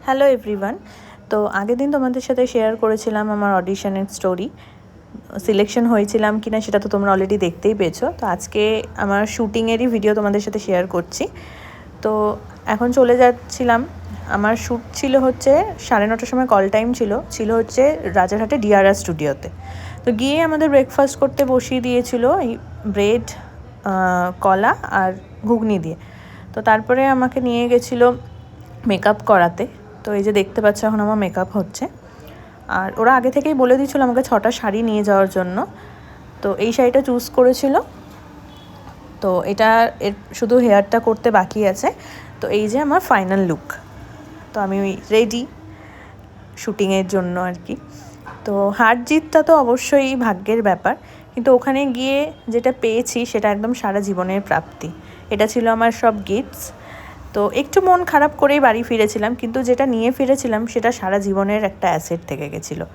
Hello everyone. তো আগের দিন তোমাদের সাথে শেয়ার করেছিলাম আমার অডিশনের স্টোরি। সিলেকশন হয়েছিলাম কিনা সেটা তো তোমরা অলরেডি দেখতেই পেয়েছো। তো আজকে আমার শ্যুটিংয়েরই ভিডিও তোমাদের সাথে শেয়ার করছি। তো এখন চলে যাচ্ছিলাম। আমার শ্যুট ছিল হচ্ছে 9:30টার সময়, কল টাইম ছিল হচ্ছে রাজারহাটে ডিআরআর স্টুডিওতে। তো গিয়ে আমাদের ব্রেকফাস্ট করতে বসিয়ে দিয়েছিল এই ব্রেড, কলা আর ঘুগনি দিয়ে। তো তারপরে আমাকে নিয়ে গেছিলো মেকআপ করাতে। তো এই যে দেখতে পাচ্ছ এখন আমার মেকআপ হচ্ছে। আর ওরা আগে থেকেই বলে দিয়েছিলো আমাকে 6টা শাড়ি নিয়ে যাওয়ার জন্য। তো এই শাড়িটা চুজ করেছিল। তো এটা শুধু হেয়ারটা করতে বাকি আছে। তো এই যে আমার ফাইনাল লুক। তো আমি রেডি শ্যুটিংয়ের জন্য আর কি। তো হার জিতটা তো অবশ্যই ভাগ্যের ব্যাপার, কিন্তু ওখানে গিয়ে যেটা পেয়েছি সেটা একদম সারা জীবনের প্রাপ্তি। এটা ছিল আমার সব গিফটস। তো একটু মন খারাপ করেই বাড়ি ফিরেছিলাম, কিন্তু যেটা নিয়ে ফিরেছিলাম সেটা সারা জীবনের একটা অ্যাসেট থেকে গেছিলো।